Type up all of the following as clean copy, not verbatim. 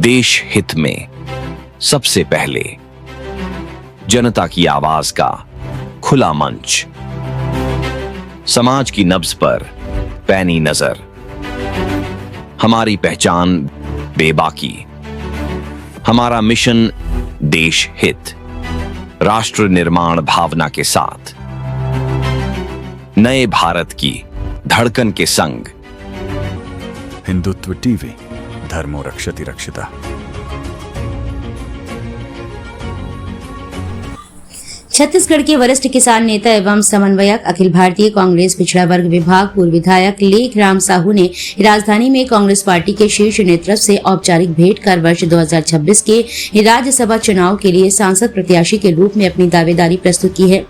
देश हित में सबसे पहले जनता की आवाज का खुला मंच, समाज की नब्ज पर पैनी नजर, हमारी पहचान बेबाकी, हमारा मिशन देश हित, राष्ट्र निर्माण भावना के साथ नए भारत की धड़कन के संग। हिंदुत्व टीवी, धर्मो रक्षति रक्षिता। छत्तीसगढ़ के वरिष्ठ किसान नेता एवं समन्वयक, अखिल भारतीय कांग्रेस पिछड़ा वर्ग विभाग पूर्व विधायक लेखराम साहू ने राजधानी में कांग्रेस पार्टी के शीर्ष नेतृत्व से औपचारिक भेंट कर वर्ष 2026 के राज्यसभा चुनाव के लिए सांसद प्रत्याशी के रूप में अपनी दावेदारी प्रस्तुत की है।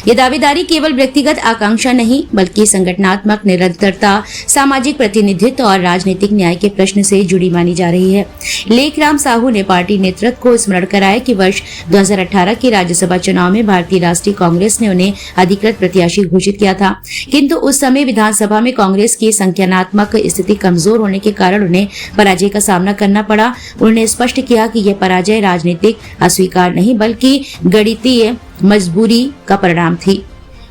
ये दावेदारी केवल व्यक्तिगत आकांक्षा नहीं बल्कि संगठनात्मक निरंतरता, सामाजिक प्रतिनिधित्व और राजनीतिक न्याय के प्रश्न से जुड़ी मानी जा रही है। लेखराम साहू ने पार्टी नेतृत्व को स्मरण कराया कि वर्ष 2018 के राज्यसभा चुनाव में भारतीय राष्ट्रीय कांग्रेस ने उन्हें अधिकृत प्रत्याशी घोषित किया था, किंतु उस समय विधानसभा में कांग्रेस की संख्यात्मक स्थिति कमजोर होने के कारण उन्हें पराजय का सामना करना पड़ा। उन्होंने स्पष्ट किया कि यह पराजय राजनीतिक अस्वीकार नहीं बल्कि गणितीय मजबूरी का परिणाम थी।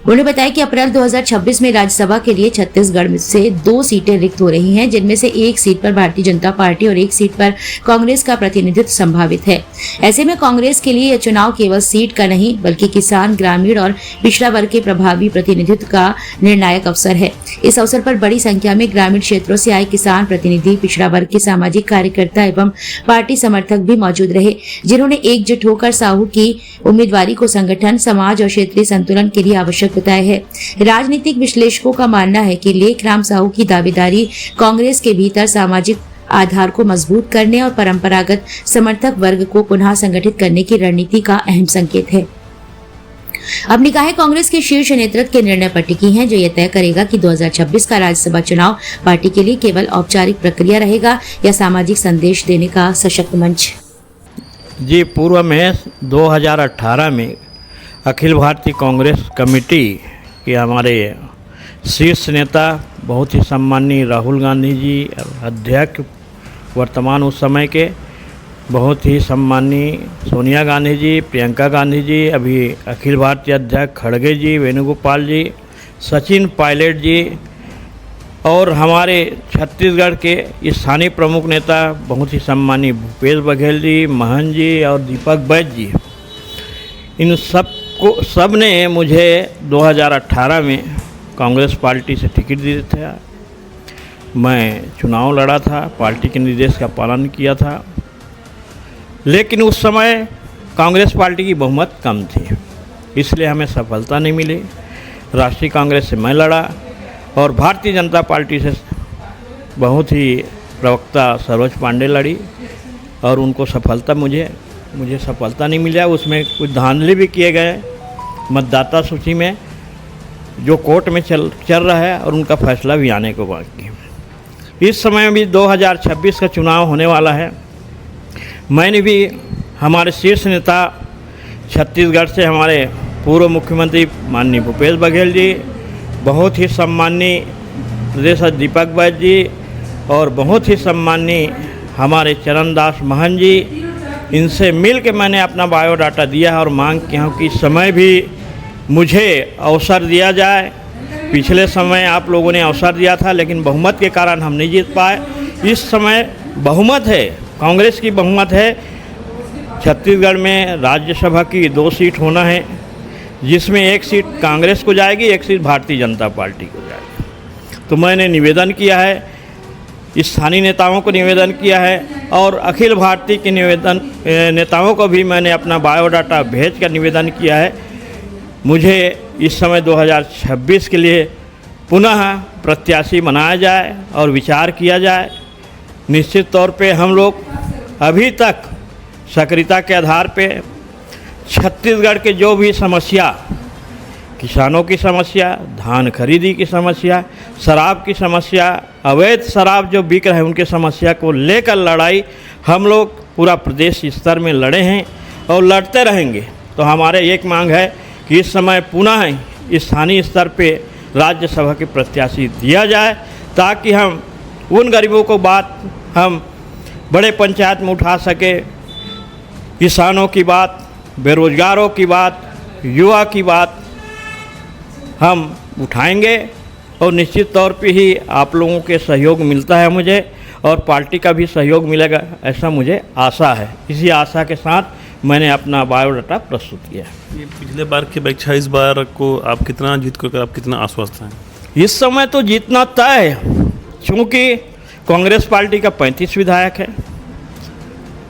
उन्होंने बताया कि अप्रैल 2026 में राज्यसभा के लिए छत्तीसगढ़ से 2 सीटें रिक्त हो रही हैं, जिनमें से 1 सीट पर भारतीय जनता पार्टी और 1 सीट पर कांग्रेस का प्रतिनिधित्व संभावित है। ऐसे में कांग्रेस के लिए यह चुनाव केवल सीट का नहीं बल्कि किसान, ग्रामीण और पिछड़ा वर्ग के प्रभावी प्रतिनिधित्व का निर्णायक अवसर है। इस अवसर पर बड़ी संख्या में ग्रामीण क्षेत्रों से आए किसान प्रतिनिधि, पिछड़ा वर्ग के सामाजिक कार्यकर्ता एवं पार्टी समर्थक भी मौजूद रहे, जिन्होंने एकजुट होकर साहू की उम्मीदवारी को संगठन, समाज और क्षेत्रीय संतुलन के लिए आवश्यक बताया है। राजनीतिक विश्लेषकों का मानना है कि लेखराम साहू की दावेदारी कांग्रेस के भीतर सामाजिक आधार को मजबूत करने और परंपरागत समर्थक वर्ग को पुनः संगठित करने की रणनीति का अहम संकेत है। अब निगाहें कांग्रेस के शीर्ष नेतृत्व के निर्णय पर टिकी हैं, जो यह तय करेगा कि 2026 का राज्यसभा चुनाव पार्टी के लिए केवल औपचारिक प्रक्रिया रहेगा या सामाजिक संदेश देने का सशक्त मंच। जी, पूर्व में 2018 में अखिल भारतीय कांग्रेस कमेटी के हमारे शीर्ष नेता, बहुत ही सम्माननीय राहुल गांधी जी अध्यक्ष, वर्तमान उस समय के बहुत ही सम्माननीय सोनिया गांधी जी, प्रियंका गांधी जी, अभी अखिल भारतीय अध्यक्ष खड़गे जी, वेणुगोपाल जी, सचिन पायलट जी और हमारे छत्तीसगढ़ के स्थानीय प्रमुख नेता बहुत ही सम्माननीय भूपेश बघेल जी, महन जी और दीपक बैद जी, इन सब ने मुझे 2018 में कांग्रेस पार्टी से टिकट दिया था। मैं चुनाव लड़ा था, पार्टी के निर्देश का पालन किया था, लेकिन उस समय कांग्रेस पार्टी की बहुमत कम थी, इसलिए हमें सफलता नहीं मिली। राष्ट्रीय कांग्रेस से मैं लड़ा और भारतीय जनता पार्टी से बहुत ही प्रवक्ता सरोज पांडे लड़ी और उनको सफलता मुझे सफलता नहीं मिला। उसमें कुछ धांधली भी किए गए मतदाता सूची में, जो कोर्ट में चल रहा है और उनका फैसला भी आने को बाकी। इस समय भी 2026 का चुनाव होने वाला है। मैंने भी हमारे शीर्ष नेता छत्तीसगढ़ से हमारे पूर्व मुख्यमंत्री माननीय भूपेश बघेल जी, बहुत ही सम्माननीय प्रदेश दीपक बैद जी और बहुत ही सम्माननीय हमारे चरणदास महन जी, इनसे मिल के मैंने अपना बायोडाटा दिया और मांग की हूँ कि समय भी मुझे अवसर दिया जाए। पिछले समय आप लोगों ने अवसर दिया था, लेकिन बहुमत के कारण हम नहीं जीत पाए। इस समय बहुमत है, कांग्रेस की बहुमत है। छत्तीसगढ़ में राज्यसभा की 2 सीट होना है, जिसमें 1 सीट कांग्रेस को जाएगी, 1 सीट भारतीय जनता पार्टी को जाएगी। तो मैंने निवेदन किया है, स्थानीय नेताओं को निवेदन किया है और अखिल भारतीय के नेताओं को भी मैंने अपना बायोडाटा भेज कर निवेदन किया है। मुझे इस समय 2026 के लिए पुनः प्रत्याशी बनाया जाए और विचार किया जाए। निश्चित तौर पे हम लोग अभी तक सक्रियता के आधार पे छत्तीसगढ़ के जो भी समस्या, किसानों की समस्या, धान खरीदी की समस्या, शराब की समस्या, अवैध शराब जो बिक रहे हैं उनके समस्या को लेकर लड़ाई हम लोग पूरा प्रदेश स्तर में लड़े हैं और लड़ते रहेंगे। तो हमारे एक मांग है कि इस समय पुनः स्थानीय स्तर पे राज्यसभा के प्रत्याशी दिया जाए, ताकि हम उन गरीबों को बात हम बड़े पंचायत में उठा सके, किसानों की बात, बेरोजगारों की बात, युवा की बात हम उठाएंगे और निश्चित तौर पे ही आप लोगों के सहयोग मिलता है मुझे और पार्टी का भी सहयोग मिलेगा, ऐसा मुझे आशा है। इसी आशा के साथ मैंने अपना बायोडाटा प्रस्तुत किया। ये पिछले बार की अपेक्षा इस बार को आप कितना जीत कर आप कितना आश्वस्त हैं? इस समय तो जीतना तय है, क्योंकि कांग्रेस पार्टी का 35 विधायक है,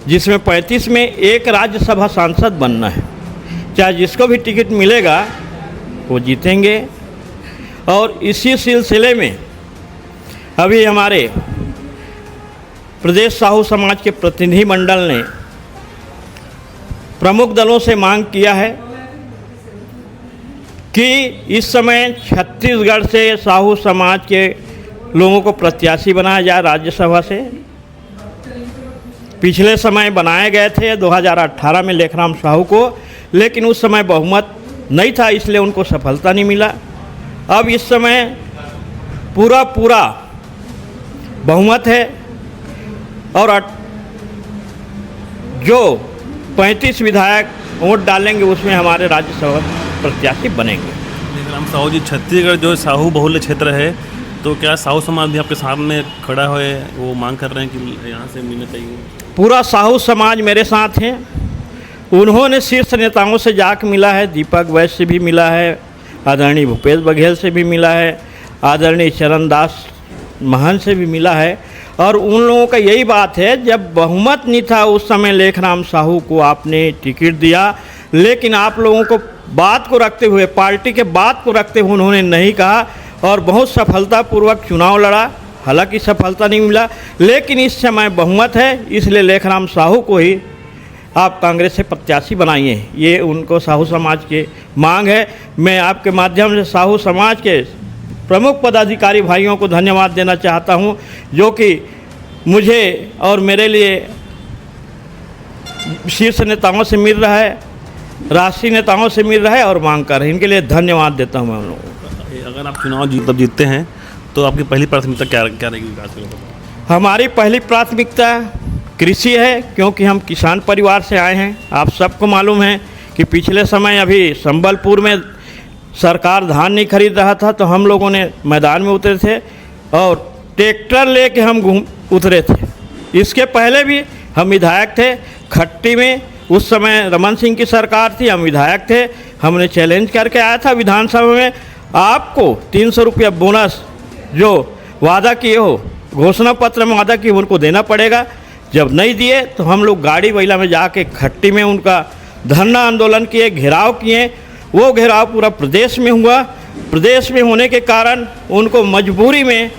जिसमें 35 में एक राज्यसभा सांसद बनना है। चाहे जिसको भी टिकट मिलेगा वो जीतेंगे। और इसी सिलसिले में अभी हमारे प्रदेश साहू समाज के प्रतिनिधि मंडल ने प्रमुख दलों से मांग किया है कि इस समय छत्तीसगढ़ से साहू समाज के लोगों को प्रत्याशी बनाया जाए राज्यसभा से। पिछले समय बनाए गए थे 2018 में लेखराम साहू को, लेकिन उस समय बहुमत नहीं था, इसलिए उनको सफलता नहीं मिला। अब इस समय पूरा बहुमत है और जो 35 विधायक वोट डालेंगे उसमें हमारे राज्यसभा प्रत्याशी बनेंगे। लेखराम साहू जी, छत्तीसगढ़ जो साहू बहुल्य क्षेत्र है, तो क्या साहू समाज भी आपके सामने खड़ा है, वो मांग कर रहे हैं कि यहाँ से मिलना चाहिए? पूरा साहू समाज मेरे साथ हैं। उन्होंने शीर्ष नेताओं से जाके मिला है, दीपक वैश्य से भी मिला है, आदरणीय भूपेश बघेल से भी मिला है, आदरणीय चरणदास महंत से भी मिला है। और उन लोगों का यही बात है, जब बहुमत नहीं था उस समय लेखराम साहू को आपने टिकट दिया, लेकिन आप लोगों को बात को रखते हुए, पार्टी के बात को रखते हुए उन्होंने नहीं कहा और बहुत सफलतापूर्वक चुनाव लड़ा। हालांकि सफलता नहीं मिला, लेकिन इस समय बहुमत है, इसलिए लेखराम साहू को ही आप कांग्रेस से प्रत्याशी बनाइए, ये उनको साहू समाज की मांग है। मैं आपके माध्यम से साहू समाज के प्रमुख पदाधिकारी भाइयों को धन्यवाद देना चाहता हूं, जो कि मुझे और मेरे लिए शीर्ष नेताओं से मिल रहा है, राष्ट्रीय नेताओं से मिल रहा है और मांग कर रहे हैं। इनके लिए धन्यवाद देता हूं मैं उन लोगों को। अगर आप चुनाव जीतते हैं तो आपकी पहली प्राथमिकता क्या रहेगी विकास के लिए? हमारी पहली प्राथमिकता कृषि है, क्योंकि हम किसान परिवार से आए हैं। आप सबको मालूम है कि पिछले समय अभी संबलपुर में सरकार धान नहीं खरीद रहा था, तो हम लोगों ने मैदान में उतरे थे और ट्रैक्टर लेके हम उतरे थे। इसके पहले भी हम विधायक थे खट्टी में, उस समय रमन सिंह की सरकार थी, हम विधायक थे। हमने चैलेंज करके आया था विधानसभा में, आपको 300 रुपया बोनस जो वादा किए हो, घोषणा पत्र में वादा किए, उनको देना पड़ेगा। जब नहीं दिए तो हम लोग गाड़ी बैला में जाके खट्टी में उनका धरना आंदोलन किए, घेराव किए। वो घेराव पूरा प्रदेश में हुआ। प्रदेश में होने के कारण उनको मजबूरी में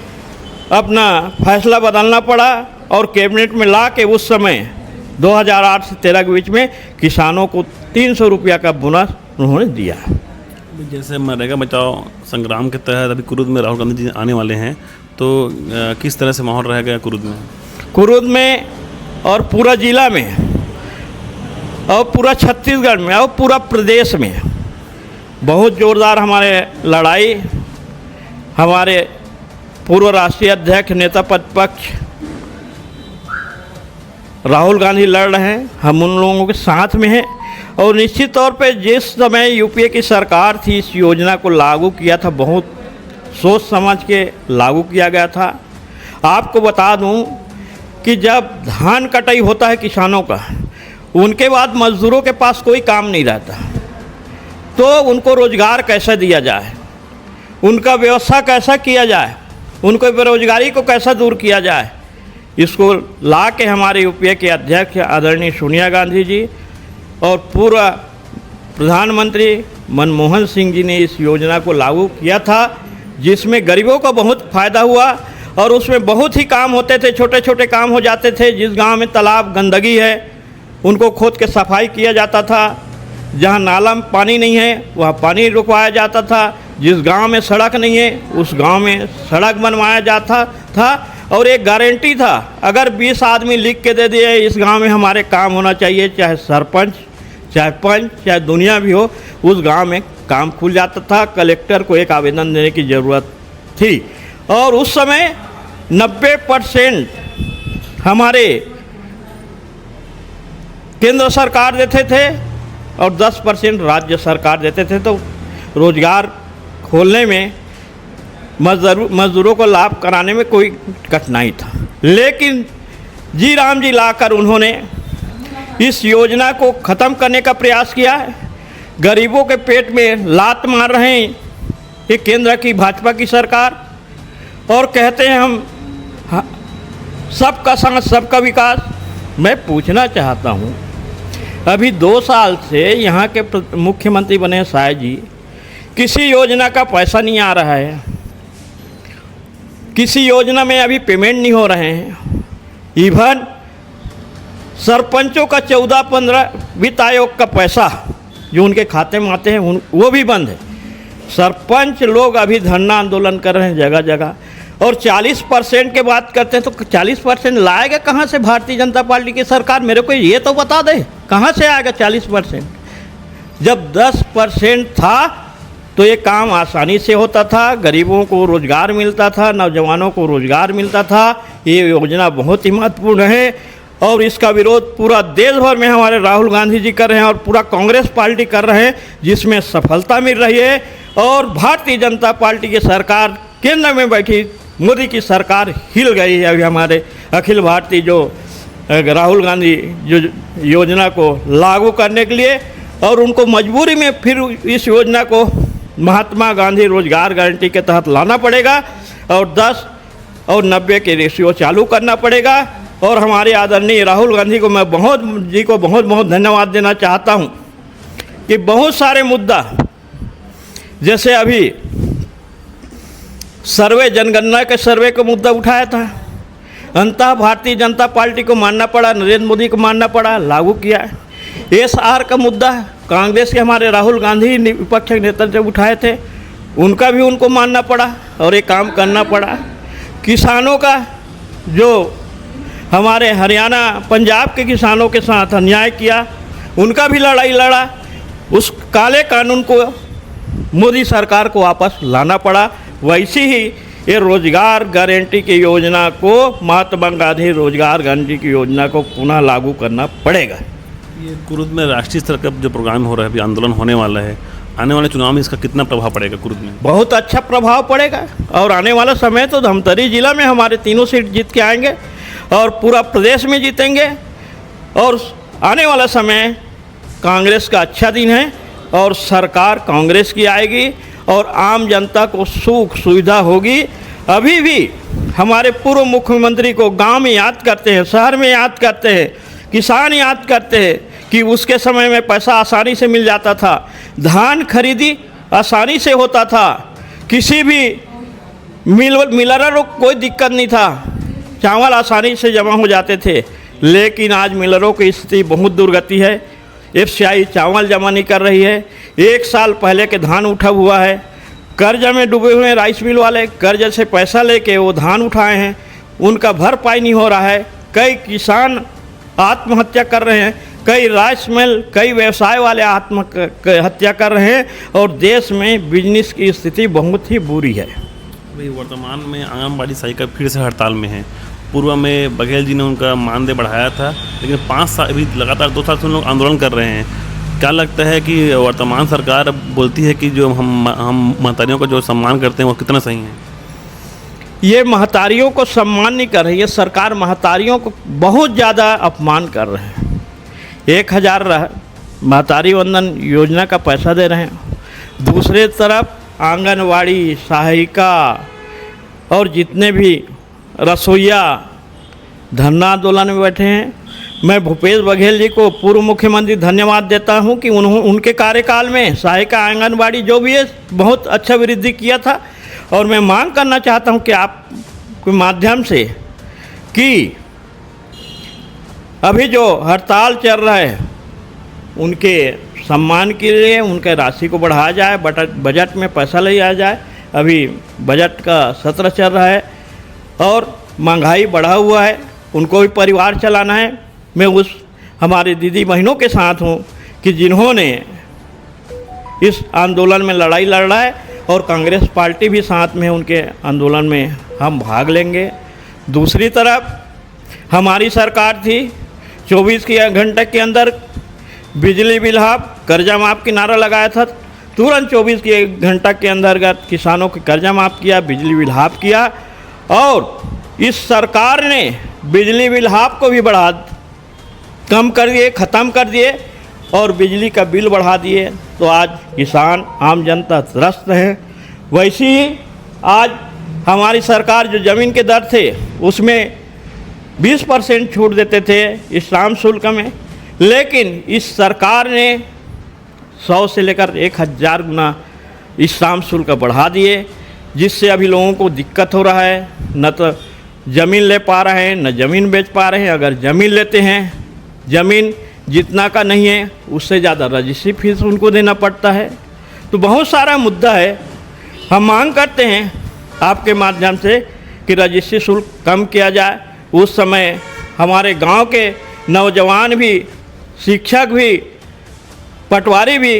अपना फैसला बदलना पड़ा और कैबिनेट में ला के उस समय 2008 से 13 के बीच में किसानों को 300 रुपया का बोनस उन्होंने दिया। जैसे मनरेगा बचाओ संग्राम के तहत अभी कुरुद में राहुल गांधी जी आने वाले हैं, तो किस तरह से माहौल रहेगा कुरुद में? कुरुद में और पूरा जिला में और पूरा छत्तीसगढ़ में और पूरा प्रदेश में बहुत ज़ोरदार हमारे लड़ाई, हमारे पूर्व राष्ट्रीय अध्यक्ष नेता प्रतिपक्ष राहुल गांधी लड़ रहे हैं, हम उन लोगों के साथ में हैं। और निश्चित तौर पे जिस समय यूपीए की सरकार थी, इस योजना को लागू किया था, बहुत सोच समझ के लागू किया गया था। आपको बता दूं कि जब धान कटाई होता है किसानों का, उनके बाद मजदूरों के पास कोई काम नहीं रहता, तो उनको रोज़गार कैसे दिया जाए, उनका व्यवस्था कैसा किया जाए, उनको बेरोजगारी को कैसा दूर किया जाए, इसको ला के हमारे यूपीए के अध्यक्ष आदरणीय सोनिया गांधी जी और पूर्व प्रधानमंत्री मनमोहन सिंह जी ने इस योजना को लागू किया था, जिसमें गरीबों को बहुत फ़ायदा हुआ। और उसमें बहुत ही काम होते थे, छोटे छोटे काम हो जाते थे। जिस गांव में तालाब गंदगी है उनको खोद के सफाई किया जाता था, जहां नाला में पानी नहीं है वहाँ पानी रुकवाया जाता था, जिस गांव में सड़क नहीं है उस गांव में सड़क बनवाया जाता था। और एक गारंटी था, अगर 20 आदमी लिख के दे दिए इस गांव में हमारे काम होना चाहिए, चाहे सरपंच, चाहे पंच, चाहे दुनिया भी हो, उस गांव में काम खुल जाता था। कलेक्टर को एक आवेदन देने की ज़रूरत थी। और उस समय 90% हमारे केंद्र सरकार देते थे और 10% राज्य सरकार देते थे, तो रोजगार खोलने में मजदूरों को लाभ कराने में कोई कठिनाई था। लेकिन जी राम जी लाकर उन्होंने इस योजना को ख़त्म करने का प्रयास किया है। गरीबों के पेट में लात मार रहे हैं ये केंद्र की भाजपा की सरकार, और कहते हैं हम सबका साथ सबका विकास। मैं पूछना चाहता हूँ, अभी 2 साल से यहाँ के मुख्यमंत्री बने साय जी, किसी योजना का पैसा नहीं आ रहा है, किसी योजना में अभी पेमेंट नहीं हो रहे हैं। इवन सरपंचों का 14-15 वित्त आयोग का पैसा जो उनके खाते में आते हैं वो भी बंद है। सरपंच लोग अभी धरना आंदोलन कर रहे हैं जगह जगह, और 40% की बात करते हैं तो 40% लाएगा कहाँ से भारतीय जनता पार्टी की सरकार? मेरे को ये तो बता दे, कहाँ से आएगा 40%? जब 10% था तो ये काम आसानी से होता था, गरीबों को रोज़गार मिलता था, नौजवानों को रोज़गार मिलता था। ये योजना बहुत ही महत्वपूर्ण है और इसका विरोध पूरा देश भर में हमारे राहुल गांधी जी कर रहे हैं और पूरा कांग्रेस पार्टी कर रहे हैं, जिसमें सफलता मिल रही है। और भारतीय जनता पार्टी की सरकार, केंद्र में बैठी मोदी की सरकार हिल गई है अभी हमारे अखिल भारतीय जो राहुल गांधी जो योजना को लागू करने के लिए, और उनको मजबूरी में फिर इस योजना को महात्मा गांधी रोजगार गारंटी के तहत लाना पड़ेगा और 10 और 90 के रेशियो चालू करना पड़ेगा। और हमारे आदरणीय राहुल गांधी को मैं बहुत बहुत धन्यवाद देना चाहता हूं कि बहुत सारे मुद्दा, जैसे अभी सर्वे, जनगणना के सर्वे का मुद्दा उठाया था, अंततः भारतीय जनता पार्टी को मानना पड़ा, नरेंद्र मोदी को मानना पड़ा, लागू किया है। एसआर का मुद्दा कांग्रेस के हमारे राहुल गांधी विपक्ष के नेता जब उठाए थे, उनका भी उनको मानना पड़ा और ये काम करना पड़ा। किसानों का जो हमारे हरियाणा पंजाब के किसानों के साथ अन्याय किया, उनका भी लड़ाई लड़ा। उस काले कानून को मोदी सरकार को वापस लाना पड़ा। वैसे ही ये रोजगार गारंटी की योजना को, महात्मा गांधी रोजगार गारंटी की योजना को पुनः लागू करना पड़ेगा। ये कुरुद में राष्ट्रीय स्तर का जो प्रोग्राम हो रहा है, अभी आंदोलन होने वाला है, आने वाले चुनाव में इसका कितना प्रभाव पड़ेगा कुरुद में? बहुत अच्छा प्रभाव पड़ेगा और आने वाला समय तो धमतरी जिला में हमारे 3 सीट जीत के आएंगे और पूरा प्रदेश में जीतेंगे। और आने वाला समय कांग्रेस का अच्छा दिन है और सरकार कांग्रेस की आएगी और आम जनता को सुख सुविधा होगी। अभी भी हमारे पूर्व मुख्यमंत्री को गांव में याद करते हैं, शहर में याद करते हैं, किसान याद करते हैं कि उसके समय में पैसा आसानी से मिल जाता था, धान खरीदी आसानी से होता था, किसी भी मिलरों को कोई दिक्कत नहीं था, चावल आसानी से जमा हो जाते थे। लेकिन आज मिलरों की स्थिति बहुत दुर्गति है। एफसीआई चावल जमा नहीं कर रही है। 1 साल पहले के धान उठा हुआ है, कर्ज में डूबे हुए हैं राइस मिल वाले, कर्ज से पैसा लेके वो धान उठाए हैं, उनका भरपाई नहीं हो रहा है। कई किसान आत्महत्या कर रहे हैं, कई राइस मिल, कई व्यवसाय वाले आत्महत्या कर रहे हैं और देश में बिजनेस की स्थिति बहुत ही बुरी है। भाई वर्तमान में आंगनबाड़ी सहायिका फिर से हड़ताल में है। पूर्व में बघेल जी ने उनका मानदेय बढ़ाया था, लेकिन 5 साल अभी लगातार 2 साल से उन लोग आंदोलन कर रहे हैं। क्या लगता है कि वर्तमान सरकार बोलती है कि जो हम महतारियों का जो सम्मान करते हैं वो कितना सही है? ये महतारियों को सम्मान नहीं कर रही है सरकार, महतारियों को बहुत ज़्यादा अपमान कर रहे हैं। 1000 महतारी वंदन योजना का पैसा दे रहे हैं, दूसरे तरफ आंगनवाड़ी सहायिका और जितने भी रसोइया धरना आंदोलन में बैठे हैं। मैं भूपेश बघेल जी को, पूर्व मुख्यमंत्री, धन्यवाद देता हूं कि उनके कार्यकाल में सहायिका आंगनबाड़ी जो भी है बहुत अच्छा वृद्धि किया था। और मैं मांग करना चाहता हूं कि आप के माध्यम से कि अभी जो हड़ताल चल रहा है उनके सम्मान के लिए उनके राशि को बढ़ाया जाए, बजट में पैसा लिया जाए। अभी बजट का सत्र चल रहा है और महंगाई बढ़ा हुआ है, उनको भी परिवार चलाना है। मैं उस हमारे दीदी बहनों के साथ हूँ कि जिन्होंने इस आंदोलन में लड़ाई लड़ रहा है और कांग्रेस पार्टी भी साथ में उनके आंदोलन में हम भाग लेंगे। दूसरी तरफ हमारी सरकार थी 24 घंटे के अंदर बिजली बिल हाफ, कर्जा माफ की नारा लगाया था, तुरंत 24 घंटा के अंतर्गत किसानों के कर्जा माफ किया, बिजली बिल हाफ किया। और इस सरकार ने बिजली बिल हाफ को भी कम कर दिए, ख़त्म कर दिए और बिजली का बिल बढ़ा दिए। तो आज किसान, आम जनता त्रस्त है। वैसे ही आज हमारी सरकार जो ज़मीन के दर थे उसमें 20% छूट देते थे स्टाम्प शुल्क में, लेकिन इस सरकार ने 100 से लेकर 1000 गुना स्टाम्प शुल्क बढ़ा दिए, जिससे अभी लोगों को दिक्कत हो रहा है। न तो ज़मीन ले पा रहे हैं, न ज़मीन बेच पा रहे हैं। अगर ज़मीन लेते हैं, ज़मीन जितना का नहीं है उससे ज़्यादा रजिस्ट्री फीस उनको देना पड़ता है। तो बहुत सारा मुद्दा है। हम मांग करते हैं आपके माध्यम से कि रजिस्ट्री शुल्क कम किया जाए। उस समय हमारे गांव के नौजवान भी, शिक्षक भी, पटवारी भी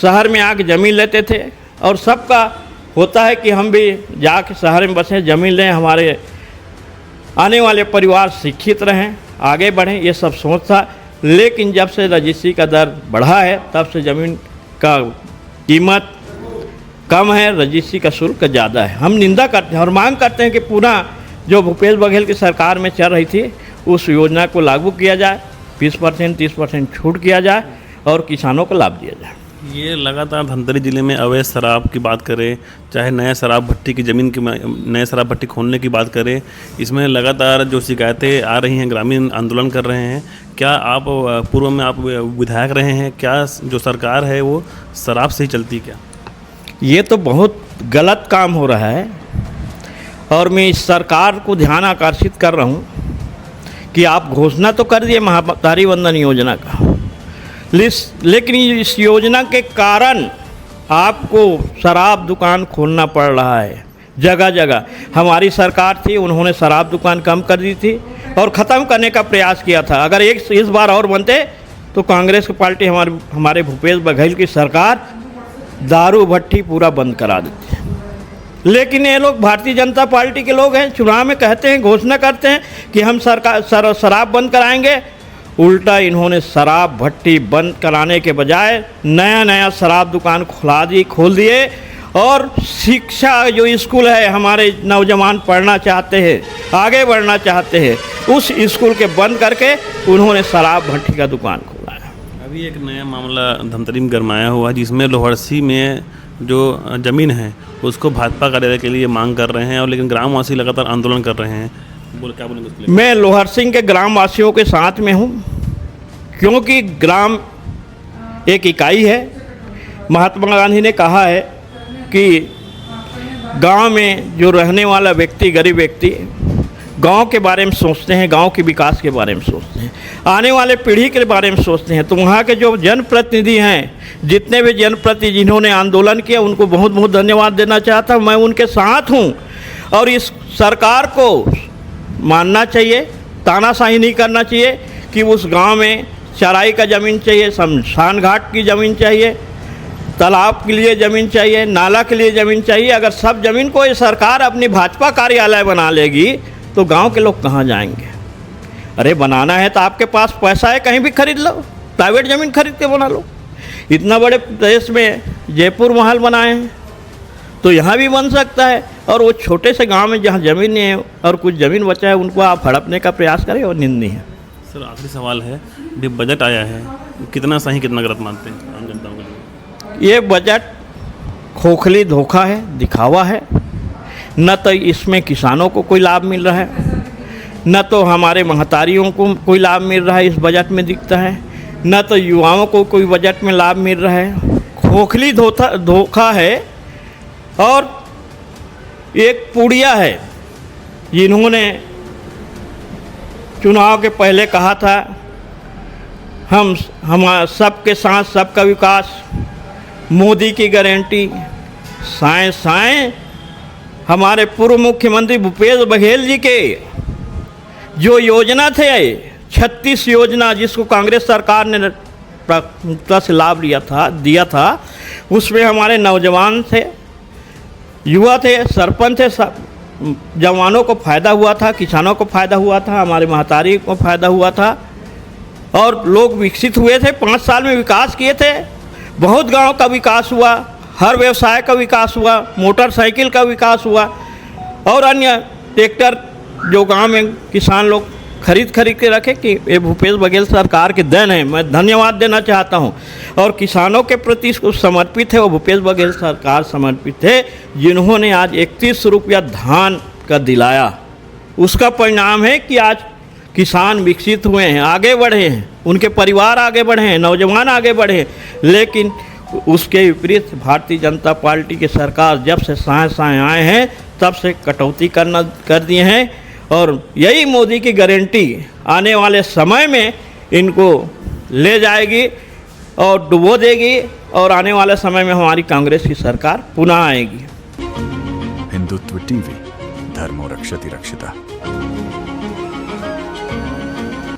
शहर में आके ज़मीन लेते थे और सबका होता है कि हम भी जाके शहर में बसें, ज़मीन लें, हमारे आने वाले परिवार शिक्षित रहें, आगे बढ़ें, ये सब सोच था। लेकिन जब से रजिस्ट्री का दर बढ़ा है तब से ज़मीन का कीमत कम है, रजिस्ट्री का शुल्क ज़्यादा है। हम निंदा करते हैं और मांग करते हैं कि पुनः जो भूपेश बघेल की सरकार में चल रही थी उस योजना को लागू किया जाए, 20% 30% छूट किया जाए और किसानों को लाभ दिया जाए। ये लगातार धमतरी ज़िले में अवैध शराब की बात करें, चाहे नए शराब भट्टी की ज़मीन की नए शराब भट्टी खोलने की बात करें, इसमें लगातार जो शिकायतें आ रही हैं, ग्रामीण आंदोलन कर रहे हैं। क्या आप पूर्व में आप विधायक रहे हैं, क्या जो सरकार है वो शराब से ही चलती क्या? ये तो बहुत गलत काम हो रहा है और मैं इस सरकार को ध्यान आकर्षित कर रहा हूँ कि आप घोषणा तो कर दिए महातारी वंदन योजना का, लेकिन इस योजना के कारण आपको शराब दुकान खोलना पड़ रहा है जगह जगह। हमारी सरकार थी, उन्होंने शराब दुकान कम कर दी थी और ख़त्म करने का प्रयास किया था। अगर इस बार और बनते तो कांग्रेस की पार्टी, हमारे भूपेश बघेल की सरकार दारू भट्टी पूरा बंद करा देती है। लेकिन ये लोग भारतीय जनता पार्टी के लोग हैं, चुनाव में कहते हैं, घोषणा करते हैं कि हम शराब बंद कराएंगे। उल्टा इन्होंने शराब भट्टी बंद कराने के बजाय नया शराब दुकान खोल दिए। और शिक्षा जो स्कूल है, हमारे नौजवान पढ़ना चाहते हैं, आगे बढ़ना चाहते हैं, उस स्कूल के बंद करके उन्होंने शराब भट्टी का दुकान खोला है। अभी एक नया मामला धमतरी में गरमाया हुआ है, जिसमें लोहरसी में जो ज़मीन है उसको भाजपा कार्यालय के लिए मांग कर रहे हैं, और लेकिन ग्रामवासी लगातार आंदोलन कर रहे हैं। क्या बोलेंगे उसके लिए? मैं लोहरसी के ग्रामवासियों के साथ में हूँ, क्योंकि ग्राम एक इकाई है। महात्मा गांधी ने कहा है कि गांव में जो रहने वाला व्यक्ति, गरीब व्यक्ति, गांव के बारे में सोचते हैं, गांव के विकास के बारे में सोचते हैं, आने वाले पीढ़ी के बारे में सोचते हैं। तो वहाँ के जो जनप्रतिनिधि हैं, जितने भी जनप्रतिनिधि जिन्होंने आंदोलन किया, उनको बहुत बहुत धन्यवाद देना चाहता हूँ। मैं उनके साथ हूँ और इस सरकार को मानना चाहिए, तानाशाही नहीं करना चाहिए कि उस गांव में चराई का ज़मीन चाहिए, शमशान घाट की ज़मीन चाहिए, तालाब के लिए ज़मीन चाहिए, नाला के लिए ज़मीन चाहिए। अगर सब ज़मीन को ये सरकार अपनी भाजपा कार्यालय बना लेगी तो गांव के लोग कहाँ जाएंगे? अरे बनाना है तो आपके पास पैसा है, कहीं भी खरीद लो, प्राइवेट ज़मीन खरीद के बना लो। इतना बड़े देश में जयपुर महल बनाए हैं तो यहाँ भी बन सकता है। और वो छोटे से गांव में जहाँ ज़मीन नहीं है और कुछ ज़मीन बचा है, उनको आप हड़पने का प्रयास करें और निंदनीय है। सर, आखिरी सवाल है, जो बजट आया है कितना सही कितना गलत मानते हैं आम जनताओं के लिए? ये बजट खोखली धोखा है, दिखावा है। न तो इसमें किसानों को कोई लाभ मिल रहा है, न तो हमारे महतारियों को कोई लाभ मिल रहा है इस बजट में दिखता है, न तो युवाओं को कोई बजट में लाभ मिल रहा है। खोखली धोखा है। और एक पुड़िया है जिन्होंने चुनाव के पहले कहा था हम सबके साथ सबका विकास, मोदी की गारंटी। साएं हमारे पूर्व मुख्यमंत्री भूपेश बघेल जी के जो योजना थे 36 योजना, जिसको कांग्रेस सरकार ने प्राथमिकता से लाभ दिया था, उसमें हमारे नौजवान थे, युवा थे, सरपंच थे, सब जवानों को फ़ायदा हुआ था, किसानों को फ़ायदा हुआ था, हमारे महतारी को फ़ायदा हुआ था। और लोग विकसित हुए थे। 5 साल में विकास किए थे। बहुत गांव का विकास हुआ, हर व्यवसाय का विकास हुआ, मोटरसाइकिल का विकास हुआ और अन्य ट्रैक्टर जो गांव में किसान लोग खरीद के रखे कि ये भूपेश बघेल सरकार की देन है। मैं धन्यवाद देना चाहता हूं। और किसानों के प्रति इसको समर्पित है, वो भूपेश बघेल सरकार समर्पित है, जिन्होंने आज 31 रुपया धान का दिलाया। उसका परिणाम है कि आज किसान विकसित हुए हैं, आगे बढ़े हैं, उनके परिवार आगे बढ़े हैं, नौजवान आगे बढ़े हैं। लेकिन उसके विपरीत भारतीय जनता पार्टी की सरकार जब से साए आए हैं तब से कटौती कर दिए हैं। और यही मोदी की गारंटी आने वाले समय में इनको ले जाएगी और डुबो देगी और आने वाले समय में हमारी कांग्रेस की सरकार पुनः आएगी। हिंदुत्व टीवी धर्मो रक्षति रक्षिता।